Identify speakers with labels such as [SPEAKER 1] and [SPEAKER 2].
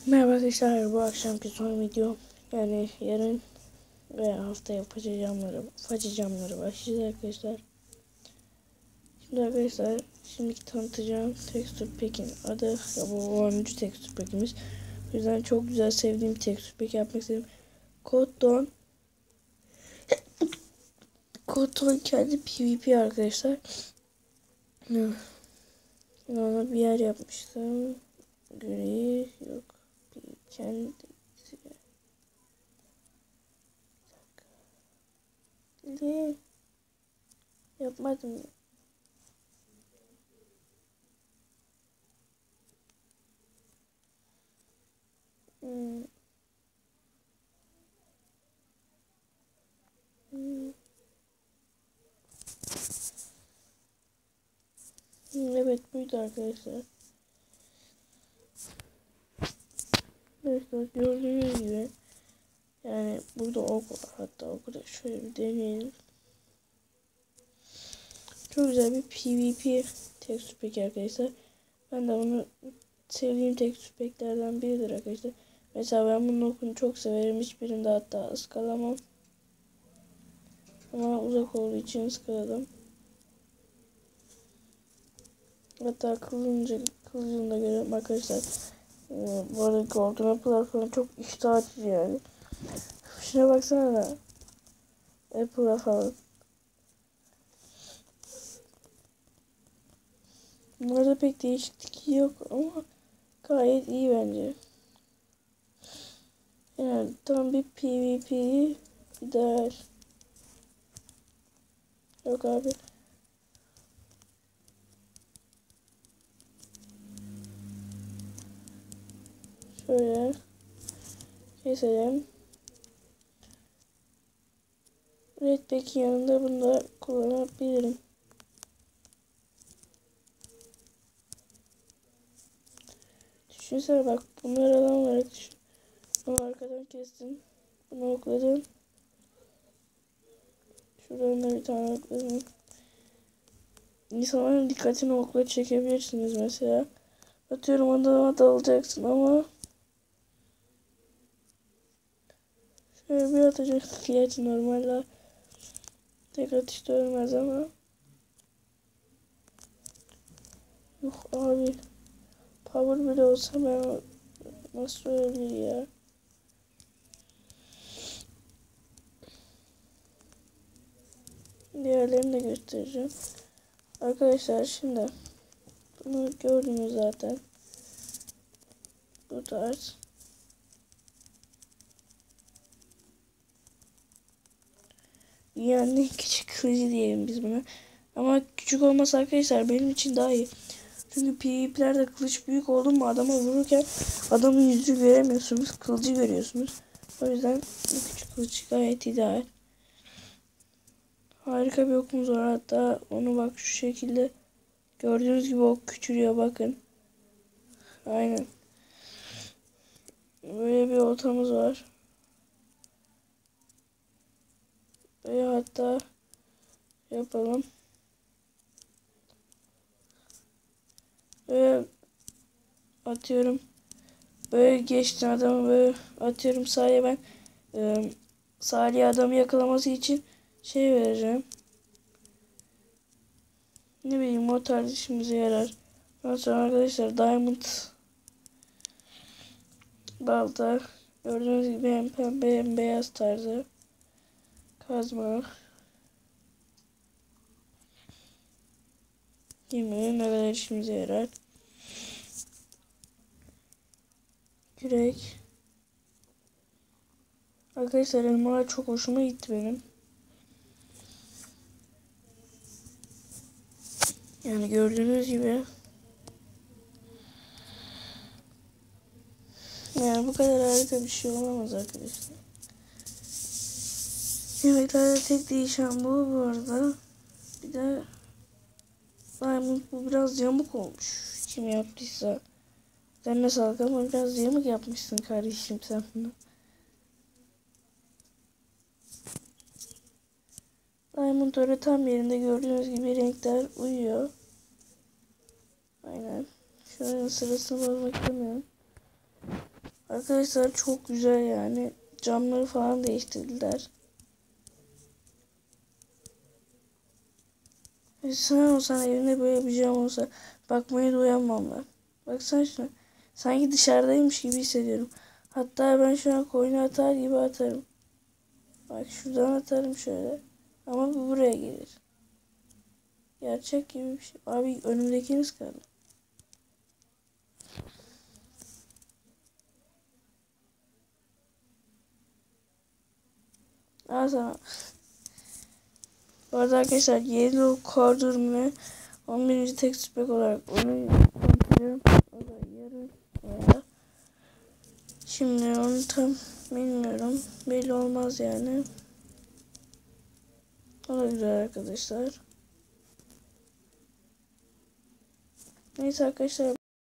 [SPEAKER 1] Merhaba arkadaşlar, bu akşamki son video, yani yarın ve haftaya facı camları başlayacağız arkadaşlar. Şimdi arkadaşlar, şimdiki tanıtacağım texture pack'in adı, ya bu 10. texture pack'imiz. O yüzden çok güzel, sevdiğim bir texture pack yapmak istedim. Koton kendi PvP arkadaşlar. Ona bir yer yapmıştım. Gri yok. Kendi yapmadım. Hmm. Evet, buydu arkadaşlar. Arkadaşlar gördüğünüz gibi, yani burada ok var, hatta oku da şöyle bir deneyelim. Çok güzel bir PvP texture pack arkadaşlar. Ben de bunu sevdiğim texture packlerden biridir arkadaşlar. Mesela ben bunun okunu çok severim. Hiçbirinde hatta ıskalamam. Ama uzak olduğu için ıskaladım. Hatta kılıcını da görüyorum arkadaşlar. Bu arada Golden Apple'lar falan çok iştah açıcı yani. Şuna baksana da. Apple'a falan. Bunlarda pek değişiklik yok ama gayet iyi bence. Yani tam bir PvP ideal. Yok abi. Şöyle keselim. Redback'in yanında bunu da kullanabilirim. Düşünsene bak, bunları alan olarak düşün. Bunu arkadan kestim. Bunu okladım. Şuradan da bir tane okladım. İnsanların dikkatini okla çekebilirsiniz mesela. Atıyorum, adama dalacaksın ama şöyle bir atacaksın. Gerçi normalde tek atışta ölmez ama. Yok abi. Power bile olsa ben nasıl ölebilir ya? Diğerlerini de göstereceğim. Arkadaşlar şimdi bunu gördünüz zaten. Bu tarz. Yani küçük kılıcı diyelim biz buna. Ama küçük olması arkadaşlar benim için daha iyi. Çünkü PvP'lerde kılıç büyük oldu mu adama vururken adamın yüzünü göremiyorsunuz. Kılıcı görüyorsunuz. O yüzden bu küçük kılıç gayet ideal. Harika bir okumuz var, hatta onu bak şu şekilde gördüğünüz gibi ok küçülüyor, bakın. Aynen. Böyle bir oltamız var. Ve hatta yapalım. Ve atıyorum. Böyle geçti adamı, böyle atıyorum Salih'e ben. Salih adamı yakalaması için şey vereceğim. Ne bileyim, o tarz işimize yarar. Ondan sonra arkadaşlar Diamond balta. Gördüğünüz gibi hem pembe hem beyaz tarzı. Kazma. Yemeğe ne kadar işimize yarar. Kürek. Arkadaşlar elmalar çok hoşuma gitti benim. Yani gördüğünüz gibi. Yani bu kadar harika bir şey olamaz arkadaşlar. Yemeklerde tek değişen bu arada. Bir de Diamond, bu biraz yamuk olmuş. Kim yaptıysa. Sen ne sağlık ama biraz yamuk yapmışsın kardeşim sen bunu. Diamond öyle tam yerinde, gördüğünüz gibi renkler uyuyor. Aynen. Şunun sırasını bozmak istemiyorum. Arkadaşlar çok güzel yani. Camları falan değiştirdiler. Sen olsan evinde böyle bir cam olsa bakmaya da uyanmam ben. Baksana şuna. Sanki dışarıdaymış gibi hissediyorum. Hatta ben şu an koyunu atar gibi atarım. Bak şuradan atarım şöyle. Ama bu buraya gelir. Gerçek gibi bir şey. Abi önümdekiniz kaldı. Al sana. Bu arada arkadaşlar Yellow Cardurum'u 11. text pack olarak onu tanıtıyorum. O da yarın veya şimdi onu tam bilmiyorum. Belli olmaz yani. O da güzel arkadaşlar. Neyse arkadaşlar.